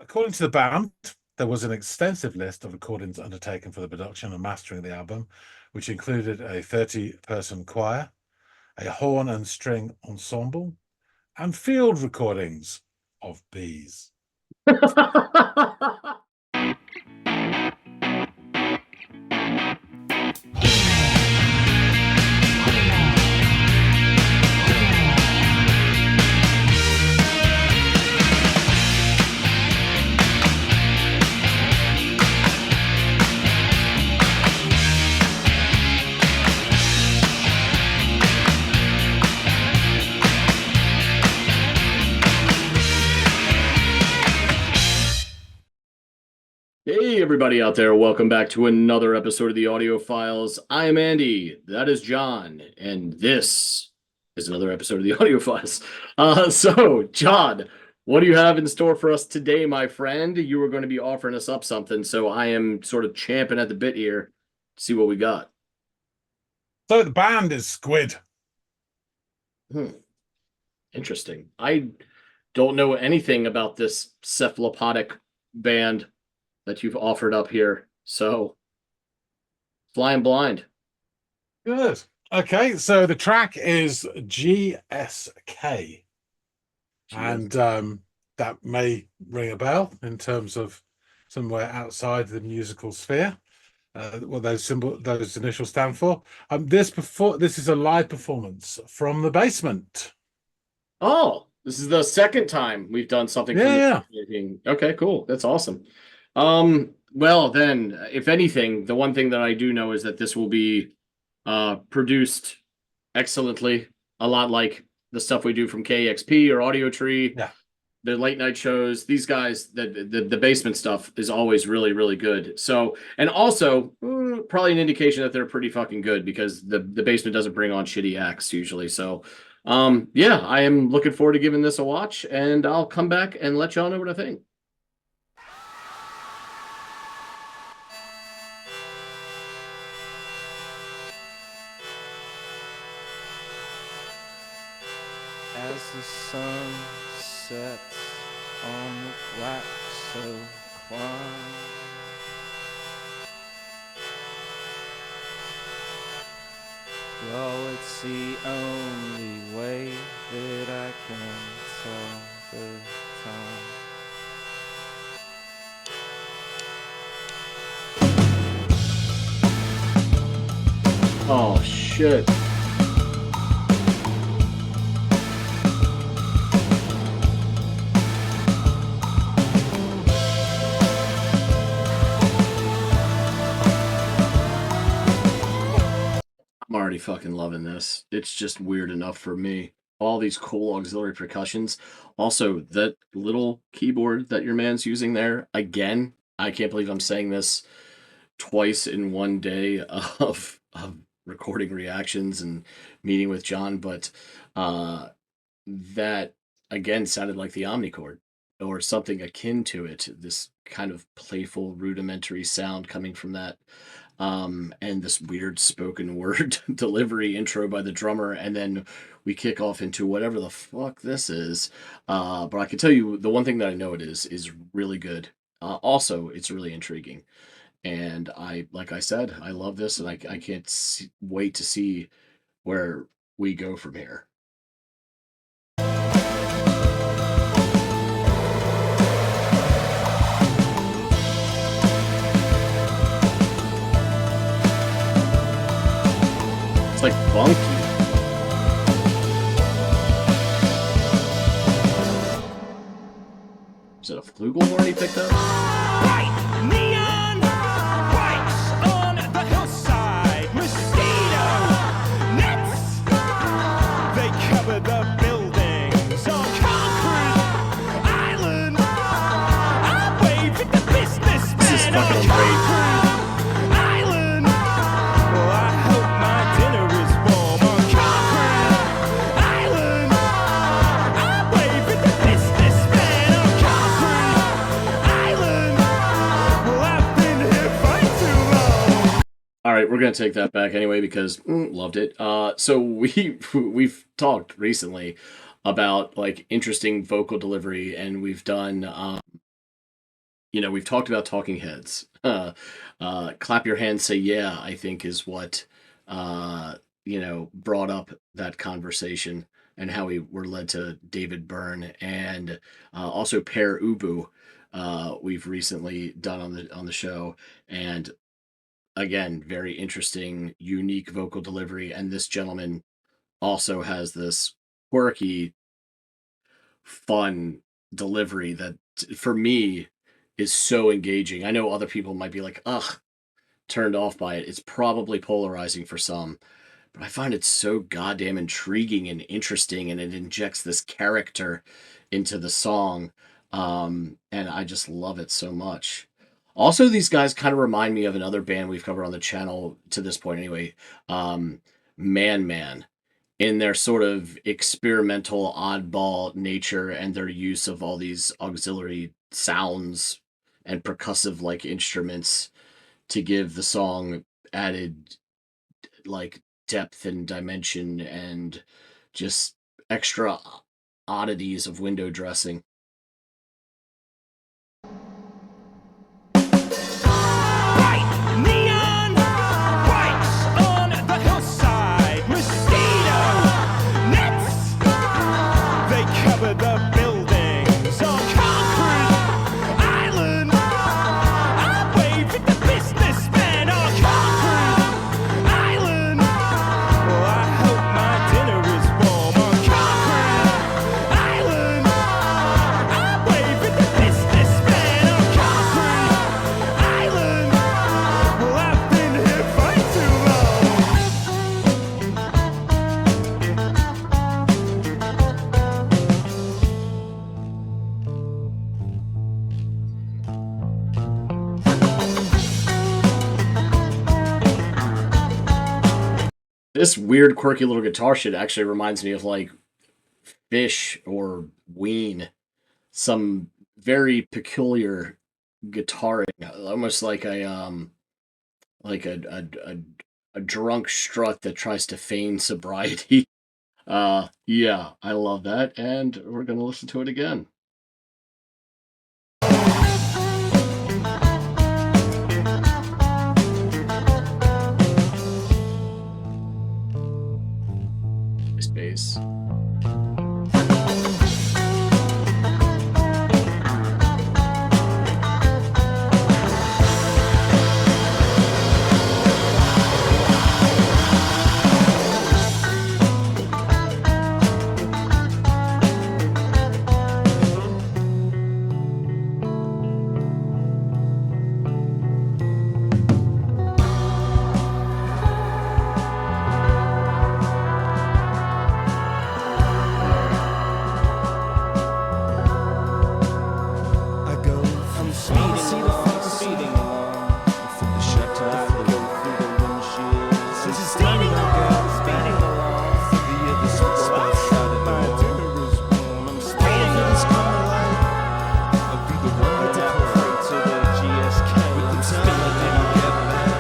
According to the band, there was an extensive list of recordings undertaken for the production and mastering of the album, which included a 30-person choir, a horn and string ensemble, and field recordings of bees. Hey, everybody out there. Welcome back to another episode of the Audiophiles. I am Andy. That is John. And this is another episode of the Audiophiles. So, John, what do you have in store for us today, my friend? You were going to be offering us up something, so I am sort of champing at the bit here to see what we got. So the band is Squid. Interesting. I don't know anything about this cephalopodic band that you've offered up here. So, flying blind. Good. Okay, so the track is G.S.K. And that may ring a bell in terms of somewhere outside the musical sphere. What those initials stand for. This is a live performance from the basement. Oh, this is the second time we've done something from Yeah. Okay, cool. That's awesome. Well then, if anything, the one thing that I do know is that this will be produced excellently, a lot like the stuff we do from KXP or Audio Tree. Yeah. The late night shows, these guys, the basement stuff is always really, really good. So, and also probably an indication that they're pretty fucking good because the basement doesn't bring on shitty acts usually. So, yeah, I am looking forward to giving this a watch, and I'll come back and let y'all know what I think. As the sun sets on the wax of climb, well, it's the only way that I can tell the time. Oh, shit. I'm already fucking loving this. It's just weird enough for me. All these cool auxiliary percussions. Also, that little keyboard that your man's using there, again, I can't believe I'm saying this twice in one day of recording reactions and meeting with John, but that again sounded like the omnichord or something akin to it. This kind of playful, rudimentary sound coming from that. And this weird spoken word delivery intro by the drummer, and then we kick off into whatever the fuck this is. But I can tell you the one thing that I know it is really good. Also, it's really intriguing. And like I said, I love this, and I can't wait to see where we go from here. It's like funky. Is it a flugelhorn he picked up? Bright neon lights on the hillside, mosquito nets. They cover the buildings on Concrete Island. I wave at the businessman. This is fucking great. Island. Well, I hope my dinner is warm on Concrete Island. I wave at the businessman on Concrete Island. Well, I've been here far too long. All right, we're gonna take that back anyway because loved it. So we've talked recently about like interesting vocal delivery, and we've done we've talked about talking heads. Clap your hands, say yeah, I think is what, brought up that conversation and how we were led to David Byrne and also Per Ubu. We've recently done on the show, and again, very interesting, unique vocal delivery. And this gentleman also has this quirky, fun delivery that for me is so engaging. I know other people might be like, ugh, turned off by it. It's probably polarizing for some, but I find it so goddamn intriguing and interesting, and it injects this character into the song. And I just love it so much. Also, these guys kind of remind me of another band we've covered on the channel to this point anyway, Man Man, in their sort of experimental oddball nature and their use of all these auxiliary sounds and percussive like instruments to give the song added like depth and dimension and just extra oddities of window dressing. Bright neon lights on the hillside, mosquito nets. They cover the buildings on concrete island. I wave at the businessman on concrete island. Well, I hope my dinner is warm on concrete island. I wave at the businessman on concrete island. Well, I've been here for too long. This weird, quirky little guitar shit actually reminds me of like Fish or Ween, some very peculiar guitaring, almost like a drunk strut that tries to feign sobriety. Yeah, I love that, and we're gonna listen to it again. Space. I go from speeding along, from the shutter I go through the windshield. Since it's speeding along, the other spot side of my dinner is warm. I'm speeding along, I'll be the one to pray to the G.S.K. With the time I didn't get back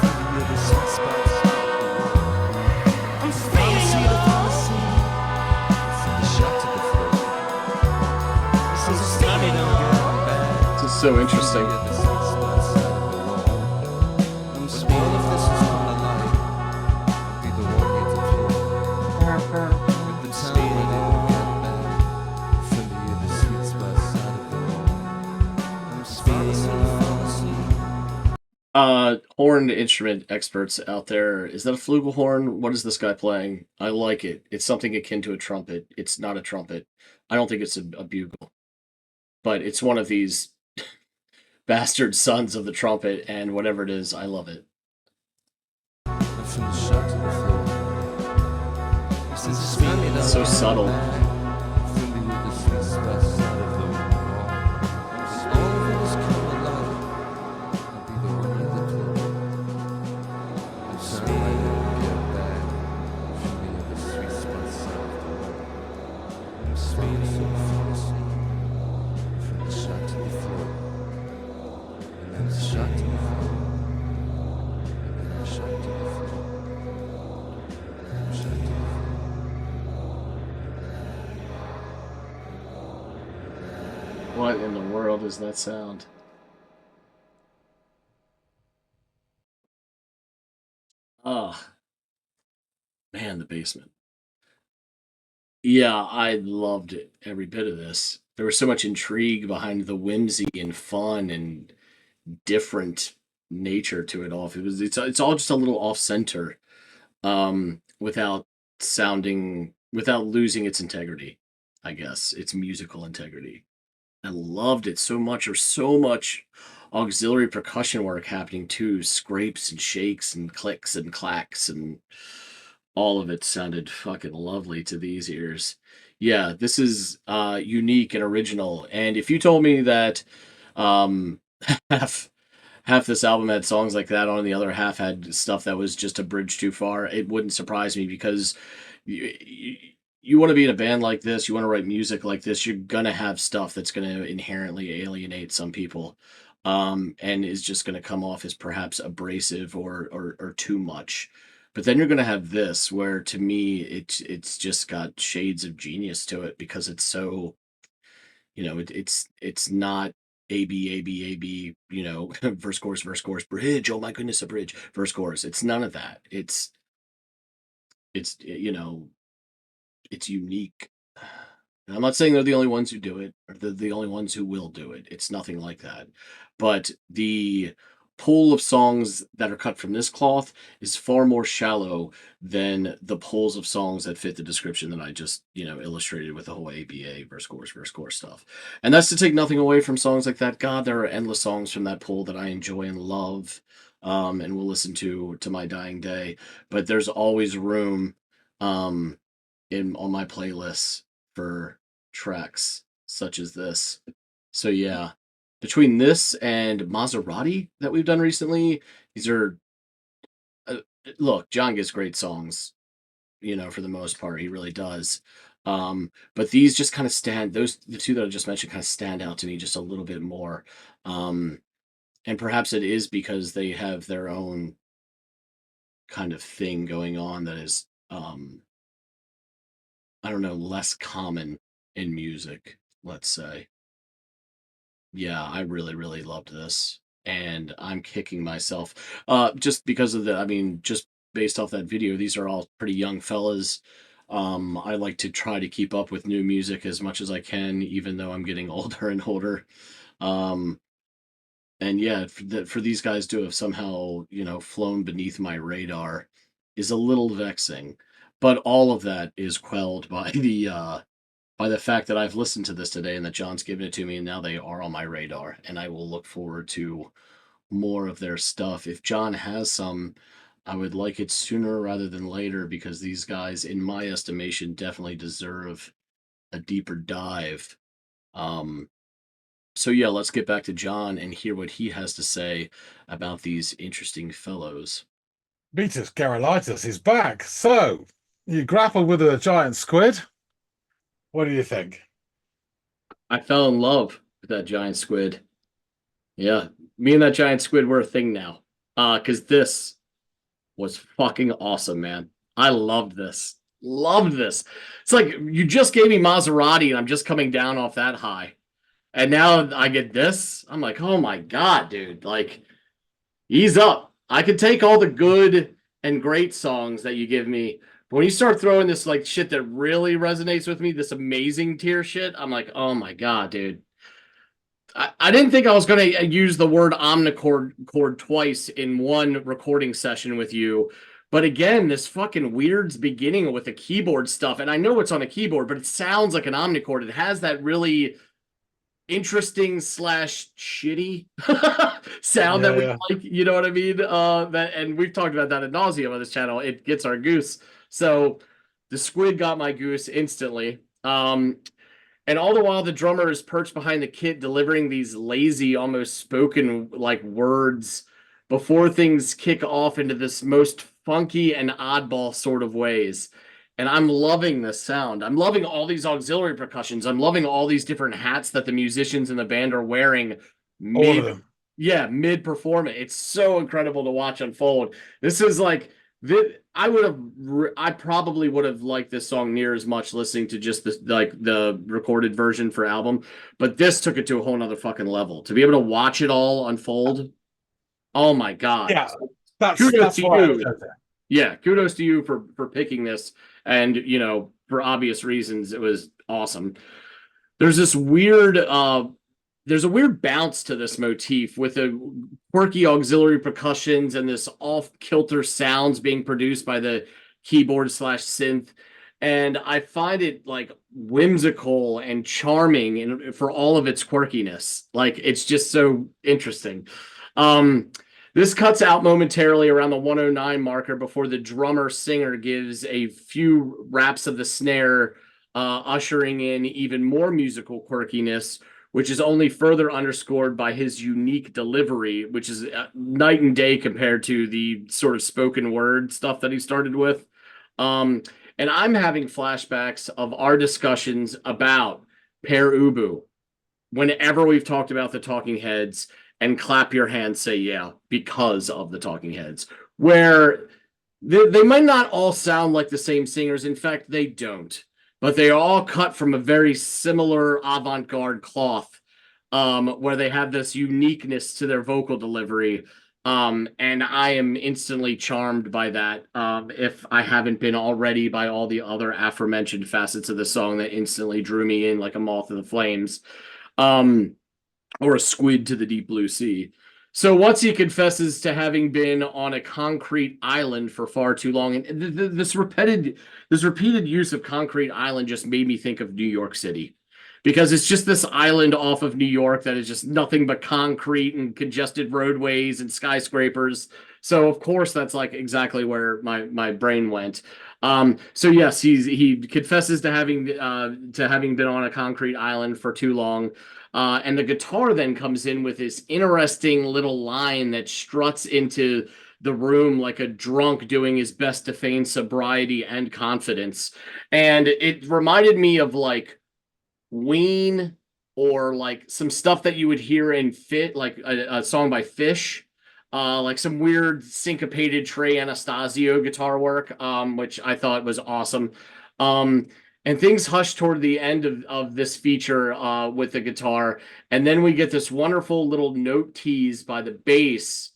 from the other sweet spots. I'm speeding along, from the shot to the floor. Since it's speeding along. This is so interesting. Horn instrument experts out there, is that a flugelhorn? What is this guy playing? I like it. It's something akin to a trumpet. It's not a trumpet. I don't think it's a bugle, but it's one of these bastard sons of the trumpet, and whatever it is, I love it. It's so subtle. What in the world is that sound? Man, the basement. Yeah, I loved it, every bit of this. There was so much intrigue behind the whimsy and fun and different nature to it all. It's all just a little off center, without without losing its integrity, I guess, its musical integrity. I loved it so much. There's so much auxiliary percussion work happening too, scrapes and shakes and clicks and clacks, and all of it sounded fucking lovely to these ears. Yeah, this is unique and original. And if you told me that um half half this album had songs like that on, the other half had stuff that was just a bridge too far, it wouldn't surprise me, because you want to be in a band like this, you want to write music like this, you're gonna have stuff that's gonna inherently alienate some people, and is just gonna come off as perhaps abrasive or too much. But then you're gonna have this, where to me it's just got shades of genius to it, because it's so, it's not A B A B A B, verse chorus bridge. Oh my goodness, a bridge, verse chorus. It's none of that. It's it's unique. And I'm not saying they're the only ones who do it, or they're the only ones who will do it. It's nothing like that. But the pool of songs that are cut from this cloth is far more shallow than the pools of songs that fit the description that I just, illustrated with the whole ABA verse chorus stuff. And that's to take nothing away from songs like that. God, there are endless songs from that pool that I enjoy and love, and will listen to my dying day. But there's always room, um, on my playlists for tracks such as this. So yeah, between this and Maserati that we've done recently, these are uh, look, John gets great songs, for the most part, he really does. But these just kind of the two that I just mentioned kind of stand out to me just a little bit more. Um, and perhaps it is because they have their own kind of thing going on that is, I don't know, less common in music, let's say. Yeah, I really, really loved this, and I'm kicking myself, just because of I mean, just based off that video, these are all pretty young fellas. I like to try to keep up with new music as much as I can, even though I'm getting older and older. Um, and yeah, for these guys to have somehow, flown beneath my radar is a little vexing. But all of that is quelled by the fact that I've listened to this today and that John's given it to me, and now they are on my radar, and I will look forward to more of their stuff. If John has some, I would like it sooner rather than later, because these guys, in my estimation, definitely deserve a deeper dive. Um, so yeah, let's get back to John and hear what he has to say about these interesting fellows. Beatus Garolitis is back. So you grapple with a giant squid. What do you think? I fell in love with that giant squid. Yeah, me and that giant squid were a thing now. Because this was fucking awesome, man. I loved this. Loved this. It's like you just gave me Maserati and I'm just coming down off that high. And now I get this. I'm like, oh my God, dude. Like, ease up. I could take all the good and great songs that you give me. But when you start throwing this like shit that really resonates with me, this amazing tier shit, I'm like, oh my God, dude. I didn't think I was going to use the word omnichord twice in one recording session with you. But again, this fucking weird's beginning with the keyboard stuff. And I know it's on a keyboard, but it sounds like an omnichord. It has that really interesting / shitty sound that we like, you know what I mean? And we've talked about that ad nauseum on this channel. It gets our goose. So the squid got my goose instantly. And all the while, the drummer is perched behind the kit, delivering these lazy, almost spoken like words before things kick off into this most funky and oddball sort of ways. And I'm loving this sound. I'm loving all these auxiliary percussions. I'm loving all these different hats that the musicians in the band are wearing. All of them. Yeah, mid performance. It's so incredible to watch unfold. This is like I probably would have liked this song near as much listening to just the recorded version for album, but this took it to a whole nother fucking level. To be able to watch it all unfold, oh my God. Yeah, that's Kudos to why I you. chose it. Yeah, kudos to you for picking this, and for obvious reasons, it was awesome. There's this weird there's a weird bounce to this motif with a quirky auxiliary percussions and this off-kilter sounds being produced by the keyboard slash synth. And I find it like whimsical and charming and for all of its quirkiness. Like it's just so interesting. Um, this cuts out momentarily around the 109 marker before the drummer singer gives a few raps of the snare, ushering in even more musical quirkiness, which is only further underscored by his unique delivery, which is night and day compared to the sort of spoken word stuff that he started with. Um, and I'm having flashbacks of our discussions about Per Ubu whenever we've talked about the Talking Heads, and clap your hands, say yeah, because of the Talking Heads, where they might not all sound like the same singers. In fact, they don't, but they are all cut from a very similar avant-garde cloth, where they have this uniqueness to their vocal delivery. And I am instantly charmed by that. If I haven't been already by all the other aforementioned facets of the song that instantly drew me in like a moth to the flames. Or a squid to the deep blue sea. So once he confesses to having been on a concrete island for far too long, and this repeated use of concrete island just made me think of New York City, because it's just this island off of New York that is just nothing but concrete and congested roadways and skyscrapers. So of course that's like exactly where my brain went. So yes, he confesses to having been on a concrete island for too long. And the guitar then comes in with this interesting little line that struts into the room like a drunk doing his best to feign sobriety and confidence. And it reminded me of like Ween, or like some stuff that you would hear in Fit, like a song by Fish. Like some weird syncopated Trey Anastasio guitar work, which I thought was awesome. Um, and things hush toward the end of this feature with the guitar. And then we get this wonderful little note tease by the bass.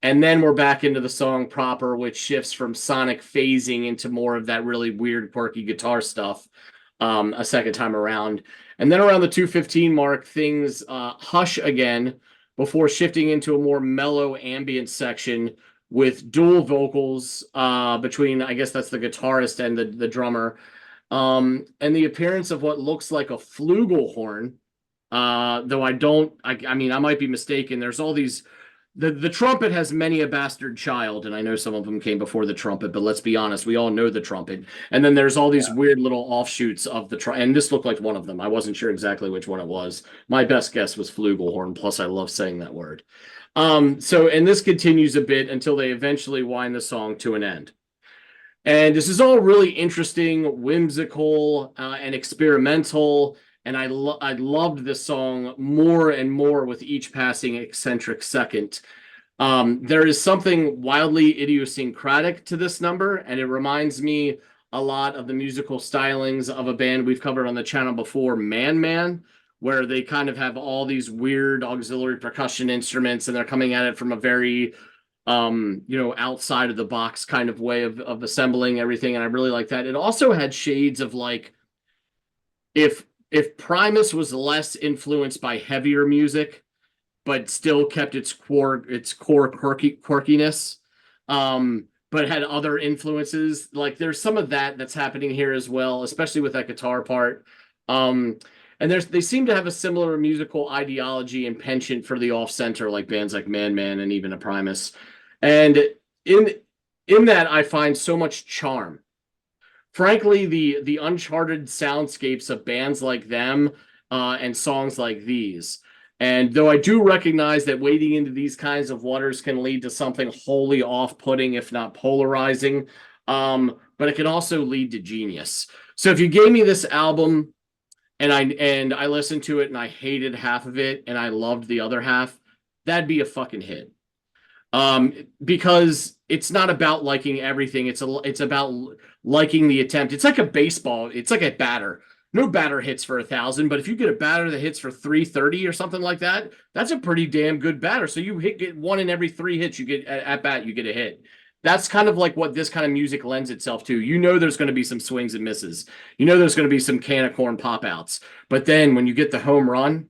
And then we're back into the song proper, which shifts from sonic phasing into more of that really weird, quirky guitar stuff a second time around. And then around the 2:15 mark, things hush again before shifting into a more mellow ambient section with dual vocals between, I guess that's the guitarist and the drummer. And the appearance of what looks like a flugelhorn, though I mean, I might be mistaken. There's all these, the trumpet has many a bastard child, and I know some of them came before the trumpet, but let's be honest, we all know the trumpet. And then there's all these weird little offshoots of the trumpet, and this looked like one of them. I wasn't sure exactly which one it was. My best guess was flugelhorn, plus I love saying that word. And this continues a bit until they eventually wind the song to an end. And this is all really interesting, whimsical, and experimental. And I loved this song more and more with each passing eccentric second. There is something wildly idiosyncratic to this number, and it reminds me a lot of the musical stylings of a band we've covered on the channel before, Man Man, where they kind of have all these weird auxiliary percussion instruments, and they're coming at it from a very outside of the box kind of way of assembling everything, and I really like that. It also had shades of like if Primus was less influenced by heavier music, but still kept its core quirkiness, but had other influences. Like there's some of that's happening here as well, especially with that guitar part. And they seem to have a similar musical ideology and penchant for the off center, like bands like Man Man and even a Primus. And in that, I find so much charm. Frankly, the uncharted soundscapes of bands like them and songs like these. And though I do recognize that wading into these kinds of waters can lead to something wholly off-putting, if not polarizing, but it can also lead to genius. So if you gave me this album and I listened to it and I hated half of it and I loved the other half, that'd be a fucking hit. Because it's not about liking everything. It's about liking the attempt. It's like a baseball. It's like a batter. No batter hits for 1,000, but if you get a batter that hits for 330 or something like that, that's a pretty damn good batter. So you get one in every 3 hits you get at bat, you get a hit. That's kind of like what this kind of music lends itself to. You know, there's going to be some swings and misses. You know, there's going to be some can of corn pop outs. But then when you get the home run,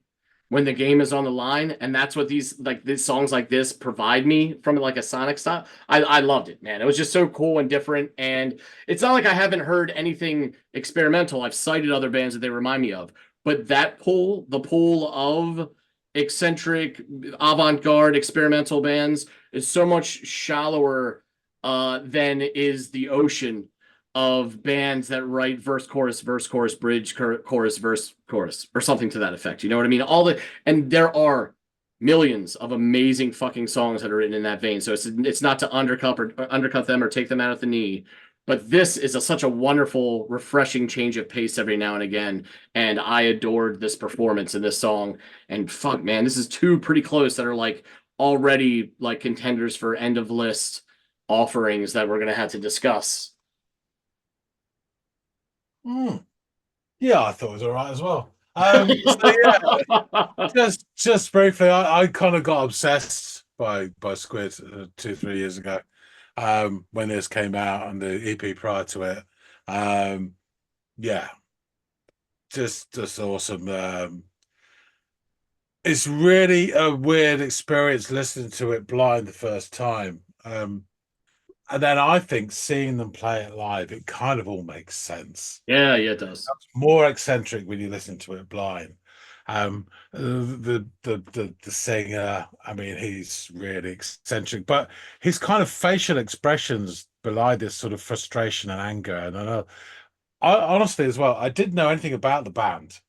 when the game is on the line, and that's what these songs like this provide me from like a Sonic style. I loved it, man. It was just so cool and different. And it's not like I haven't heard anything experimental. I've cited other bands that they remind me of, but that pull, the pull of eccentric, avant-garde, experimental bands is so much shallower than is the ocean of bands that write verse, chorus, bridge, chorus, verse, chorus, or something to that effect. You know what I mean? And there are millions of amazing fucking songs that are written in that vein. So it's not to undercut them or take them out at the knee. But this is such a wonderful, refreshing change of pace every now and again. And I adored this performance in this song. And fuck, man, this is two pretty close that are like already like contenders for end of list offerings that we're going to have to discuss. Yeah, I thought it was all right as well. So yeah, just briefly, I kind of got obsessed by Squid 2-3 years ago, when this came out and the EP prior to it. Yeah, just awesome. It's really a weird experience listening to it blind the first time. And then I think seeing them play it live, it kind of all makes sense. Yeah, it does. It's more eccentric when you listen to it blind. The singer, I mean, he's really eccentric, but his kind of facial expressions belie this sort of frustration and anger. And I honestly as well, I didn't know anything about the band.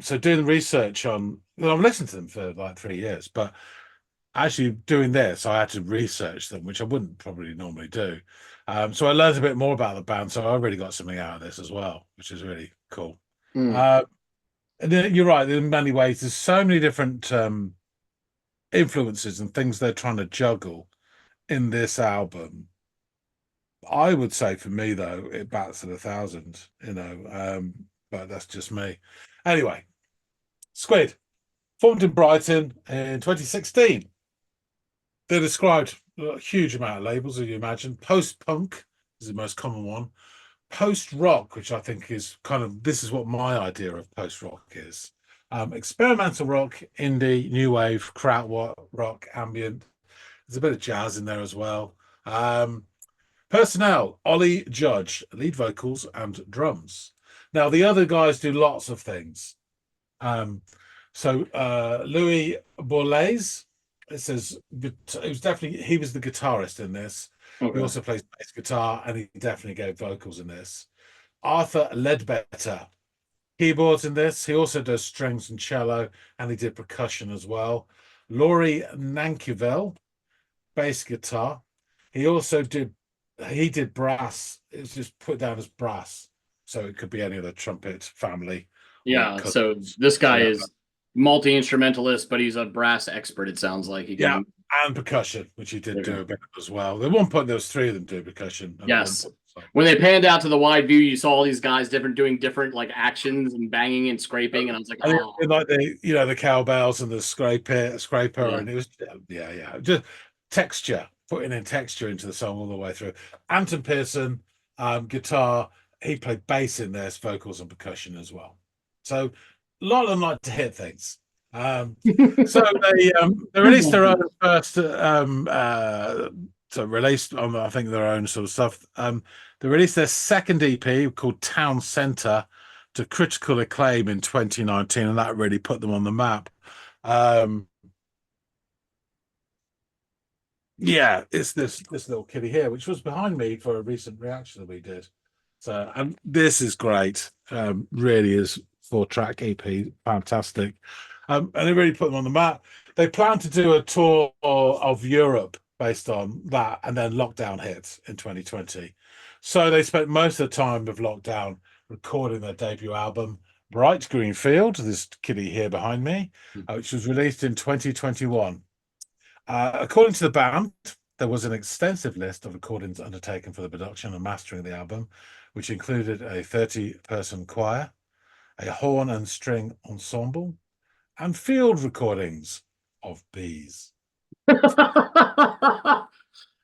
So doing research on, well, I've listened to them for like 3 years, but actually doing this, I had to research them, which I wouldn't probably normally do. So I learned a bit more about the band. So I really got something out of this as well, which is really cool. And then you're right, in many ways, there's so many different influences and things they're trying to juggle in this album. I would say for me, though, it bats at 1,000, but that's just me. Anyway, Squid, formed in Brighton in 2016. They're described a huge amount of labels, as you imagine. Post-punk is the most common one. Post-rock, which I think is this is what my idea of post-rock is. Experimental rock, indie, new wave, rock, ambient. There's a bit of jazz in there as well. Personnel, Ollie Judge, lead vocals and drums. Now, the other guys do lots of things. Louis Bourlaise, it says he was the guitarist in this. Okay. He also plays bass guitar, and he definitely gave vocals in this. Arthur Ledbetter, keyboards in this. He also does strings and cello, and he did percussion as well. Laurie Nankivel, bass guitar. He also did brass. It's just put down as brass, so it could be any other trumpet family. Yeah, so this guy is multi-instrumentalist, but he's a brass expert, it sounds like. And percussion, which he did do a bit as well. At one point, there was 3 of them doing percussion. Yes. When they panned out to the wide view, you saw all these guys doing different like actions and banging and scraping, and I was like, oh. Like the cowbells and the scraper, and it was just texture, putting in texture into the song all the way through. Anton Pearson, guitar. He played bass in there, vocals and percussion as well. So a lot of them like to hit things. So they released their own first released on, I think, their own sort of stuff. They released their second EP called Town Centre to critical acclaim in 2019, and that really put them on the map. It's this little kitty here, which was behind me for a recent reaction that we did. So, and this is great. Really is 4-track EP, fantastic. And it really put them on the map. They plan to do a tour of Europe based on that, and then lockdown hit in 2020. So they spent most of the time of lockdown recording their debut album, Bright Green Field, this kitty here behind me, which was released in 2021. According to the band, there was an extensive list of recordings undertaken for the production and mastering of the album, which included a 30-person choir, a horn and string ensemble, and field recordings of bees.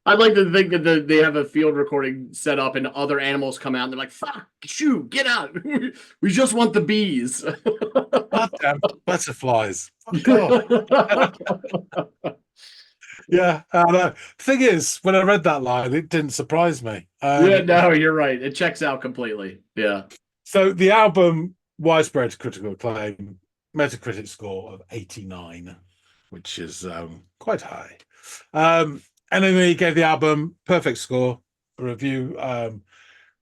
I'd like to think that they have a field recording set up and other animals come out and they're like, fuck, shoo, get out. We just want the bees. Goddamn butterflies. Fuck off. Yeah. The thing is, when I read that line, it didn't surprise me. Yeah, no, you're right. It checks out completely. Yeah. So the album, widespread critical acclaim, Metacritic score of 89, which is quite high. NME gave the album perfect score, a review, an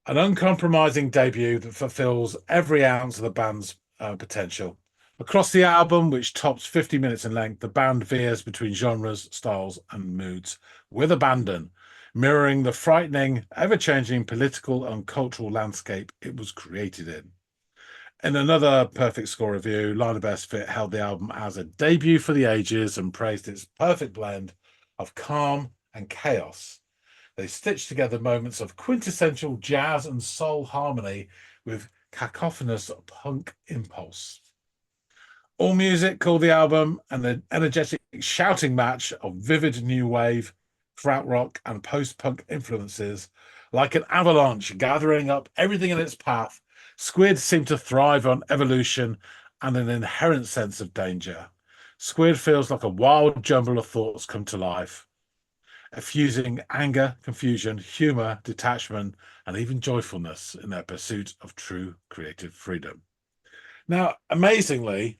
uncompromising debut that fulfills every ounce of the band's potential. Across the album, which tops 50 minutes in length, the band veers between genres, styles, and moods with abandon, mirroring the frightening, ever-changing political and cultural landscape it was created in. In another perfect score review, Line of Best Fit held the album as a debut for the ages and praised its perfect blend of calm and chaos. They stitched together moments of quintessential jazz and soul harmony with cacophonous punk impulse. AllMusic called the album an energetic shouting match of vivid new wave, krautrock, and post-punk influences. Like an avalanche gathering up everything in its path, Squid seemed to thrive on evolution and an inherent sense of danger. Squid feels like a wild jumble of thoughts come to life, fusing anger, confusion, humor, detachment, and even joyfulness in their pursuit of true creative freedom. Now, amazingly,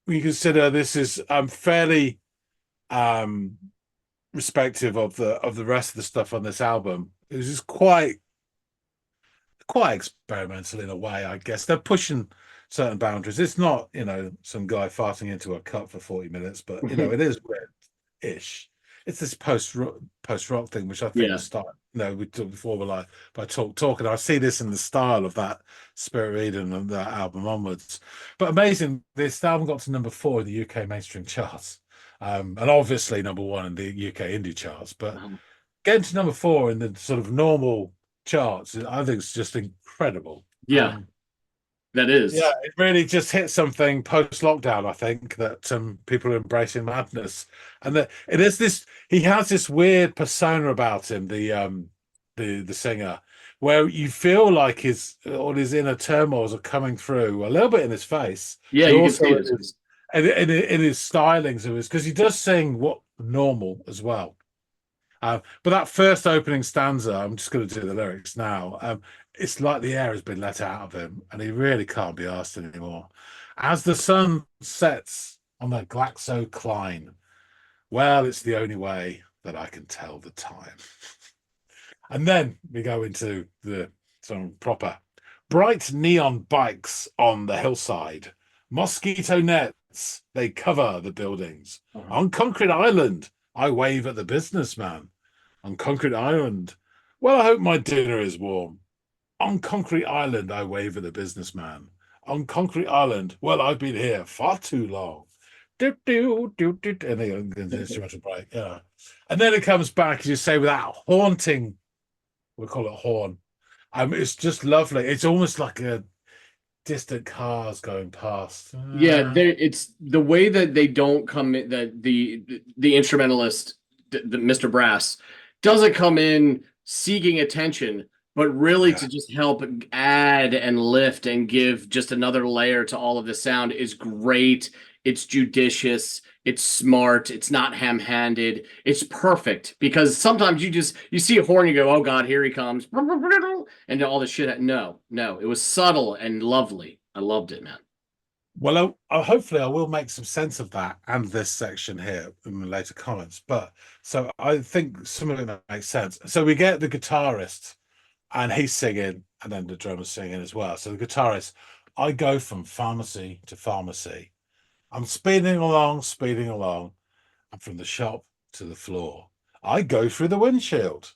we consider this is fairly respective of the rest of the stuff on this album. It was just quite experimental in a way, I guess. They're pushing certain boundaries. It's not, some guy farting into a cup for 40 minutes, but it is weird-ish. It's this post rock thing, which I think was style. We talked before, we're like by talk, and I see this in the style of that Spirit Eden and that album onwards. But amazing, this album got to number 4 in the UK mainstream charts, and obviously number 1 in the UK indie charts. But getting to number 4 in the sort of normal charts, I think it's just incredible. Yeah. That is. Yeah, it really just hit something post-lockdown, I think, that people are embracing madness. And that it is this, he has this weird persona about him, the singer, where you feel like all his inner turmoils are coming through a little bit in his face. Yeah, you can see it. In his stylings of his, because he does sing what normal as well. But that first opening stanza, I'm just going to do the lyrics now. It's like the air has been let out of him, and he really can't be asked anymore. As the sun sets on the GlaxoCline, well, it's the only way that I can tell the time. And then we go into the song proper. Bright neon bikes on the hillside. Mosquito nets, they cover the buildings. On Concrete Island, I wave at the businessman. On Concrete Island, well, I hope my dinner is warm. On Concrete Island, I wave at the businessman. On Concrete Island, well, I've been here far too long. Do, do, do, do, and the instrumental break, yeah. And then it comes back, as you say, with that haunting, we call it horn. It's just lovely. It's almost like a distant cars going past. Yeah, it's the way that they don't come in, that the instrumentalist, the Mr. Brass, doesn't come in seeking attention, but really to just help add and lift and give just another layer to all of the sound is great. It's judicious. It's smart. It's not ham-handed. It's perfect, because sometimes you see a horn, you go, oh God, here he comes, and all this shit. No, it was subtle and lovely. I loved it, man. Well, hopefully I will make some sense of that and this section here in the later comments. But so I think some of it makes sense. So we get the guitarist, and he's singing, and then the drummer's singing as well. So the guitarist, I go from pharmacy to pharmacy. I'm speeding along, and from the shop to the floor. I go through the windshield.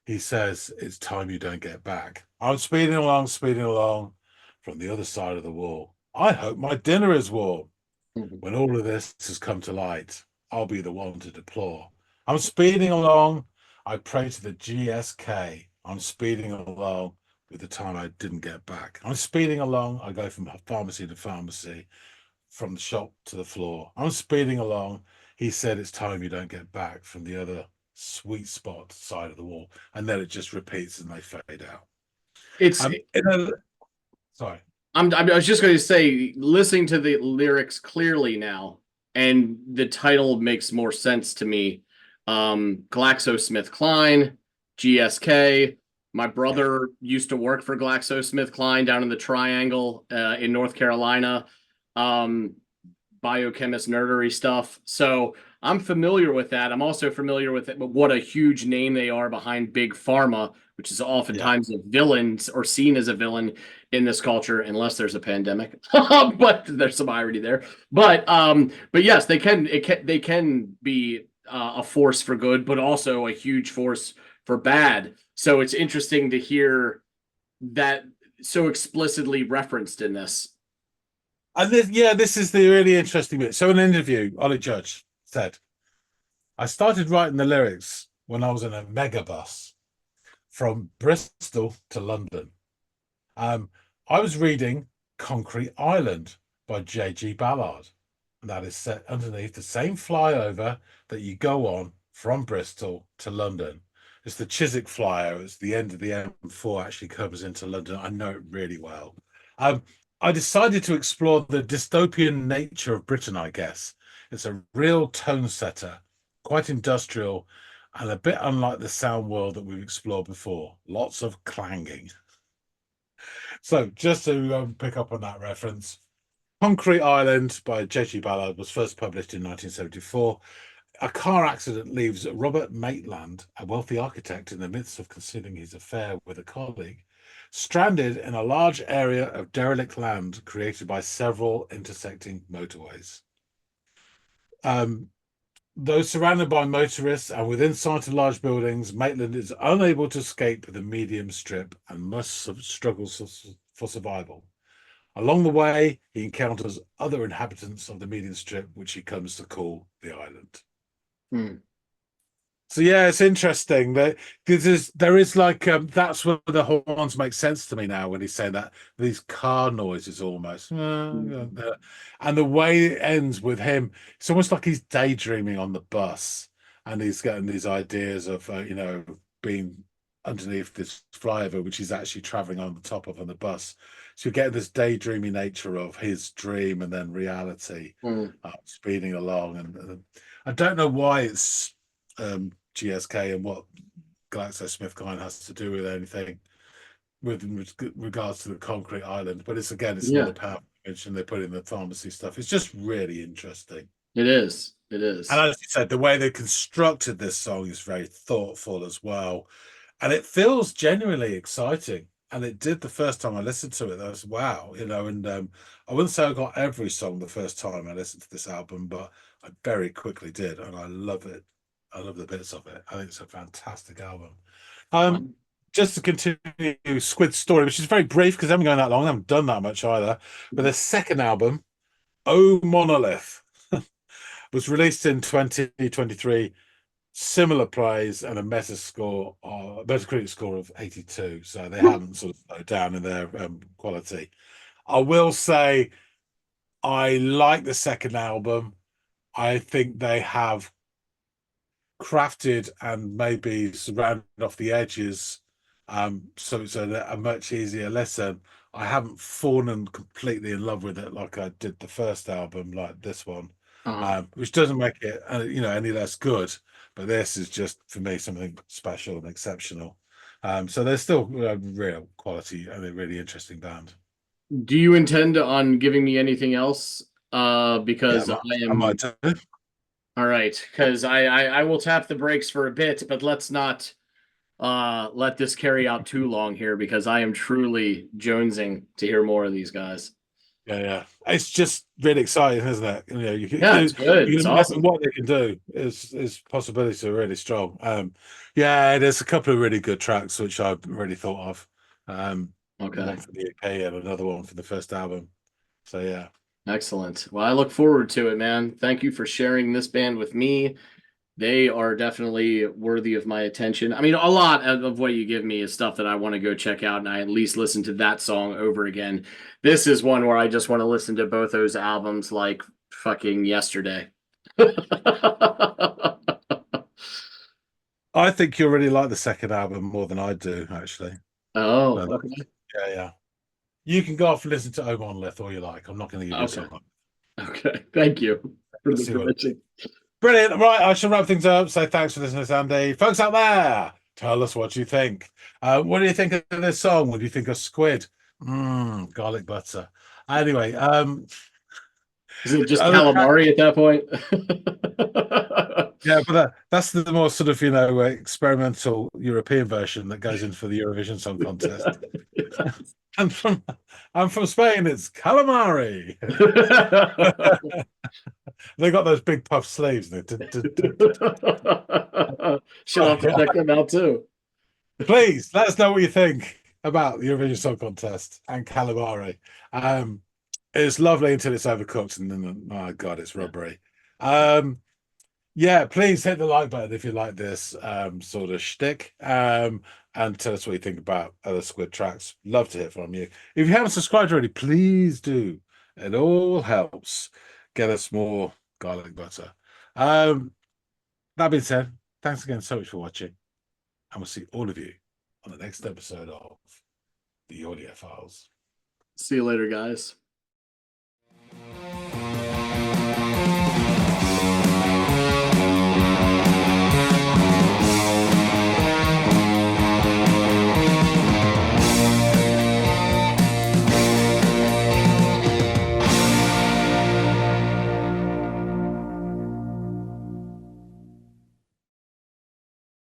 He says, it's time you don't get back. I'm speeding along, from the other side of the wall. I hope my dinner is warm. When all of this has come to light, I'll be the one to deplore. I'm speeding along. I pray to the G.S.K. I'm speeding along with the time I didn't get back. I'm speeding along. I go from pharmacy to pharmacy, from the shop to the floor. I'm speeding along. He said, it's time you don't get back, from the other sweet spot side of the wall, and then it just repeats and they fade out. It's Sorry. I was just going to say, listening to the lyrics clearly now, and the title makes more sense to me. GlaxoSmithKline, GSK. My brother used to work for GlaxoSmithKline down in the Triangle in North Carolina. Biochemist nerdery stuff. So I'm familiar with that. I'm also familiar with it, but what a huge name they are behind Big Pharma, which is oftentimes a villain or seen as a villain in this culture, unless there's a pandemic. But there's some irony there. But yes, they can be a force for good, but also a huge force for bad. So it's interesting to hear that so explicitly referenced in this. And this is the really interesting bit. So in an interview, Ollie Judge said, I started writing the lyrics when I was in a megabus from Bristol to London. I was reading Concrete Island by J.G. Ballard. And that is set underneath the same flyover that you go on from Bristol to London. It's the Chiswick flyover. It's the end of the M4 actually covers into London. I know it really well. I decided to explore the dystopian nature of Britain, I guess. It's a real tone setter, quite industrial, and a bit unlike the sound world that we've explored before. Lots of clanging. So just to pick up on that reference, Concrete Island by J.G. Ballard was first published in 1974. A car accident leaves Robert Maitland, a wealthy architect in the midst of concealing his affair with a colleague, stranded in a large area of derelict land created by several intersecting motorways. Though surrounded by motorists and within sight of large buildings, Maitland is unable to escape the medium strip and must struggle for survival. Along the way, he encounters other inhabitants of the medium strip, which he comes to call the island. So yeah, it's interesting that there is like that's where the horns make sense to me now when he's saying that, these car noises almost, and the way it ends with him, it's almost like he's daydreaming on the bus, and he's getting these ideas of being underneath this flyover, which he's actually traveling on the top of on the bus. So you get this daydreamy nature of his dream and then reality speeding along, and I don't know why it's G.S.K. and what GlaxoSmithKline has to do with anything with regards to the Concrete Island, but it's another power mention they put in the pharmacy stuff. It's just really interesting. It is. And as you said, the way they constructed this song is very thoughtful as well, and it feels genuinely exciting. And it did the first time I listened to it. I was wow, and I wouldn't say I got every song the first time I listened to this album, but I very quickly did, and I love it. I love the bits of it. I think it's a fantastic album. Just to continue Squid's story, which is very brief because I haven't gone that long. I haven't done that much either. But the second album, Oh Monolith, was released in 2023. Similar praise and a Metacritic score of 82. So they haven't sort of slowed down in their quality. I will say I like the second album. I think they have crafted and maybe rounded off the edges, so it's a much easier listen. I haven't fallen completely in love with it like I did the first album, like this one, which doesn't make it any less good, but this is just for me something special and exceptional. So they're still real quality and a really interesting band. Do you intend on giving me anything else? Because I might do. All right, because I will tap the brakes for a bit, but let's not let this carry out too long here, because I am truly jonesing to hear more of these guys. Yeah. It's just really exciting, isn't it? It's good. It's awesome. What they can do is possibilities are really strong. There's a couple of really good tracks which I really thought of. Okay. One for the EP and another one for the first album. So yeah. Excellent. Well, I look forward to it, man. Thank you for sharing this band with me. They are definitely worthy of my attention. I mean, a lot of what you give me is stuff that I want to go check out, and I at least listen to that song over again. This is one where I just want to listen to both those albums like fucking yesterday. I think you'll really like the second album more than I do, actually. Oh, But, okay. yeah. You can go off and listen to O Monolith all you like. I'm not going to give you a Okay. song. Okay. Thank you for the See what- permission. Brilliant. Right, I shall wrap things up. So thanks for listening, Sandy. Folks out there, tell us what you think. What do you think of this song? What do you think of Squid? Garlic butter. Anyway, Is it just other track- calamari at that point? yeah, but that's the more sort of experimental European version that goes in for the Eurovision Song Contest. And I'm from Spain. It's calamari. They got those big puff sleeves. Should have to check them out too. Please let us know what you think about the Eurovision Song Contest and calamari. It's lovely until it's overcooked, and then oh god, it's rubbery. Yeah, please hit the like button if you like this sort of shtick. And tell us what you think about other Squid tracks. Love to hear from you. If you haven't subscribed already, please do. It all helps get us more garlic butter. That being said, thanks again so much for watching. And we'll see all of you on the next episode of the Audiophiles. See you later, guys.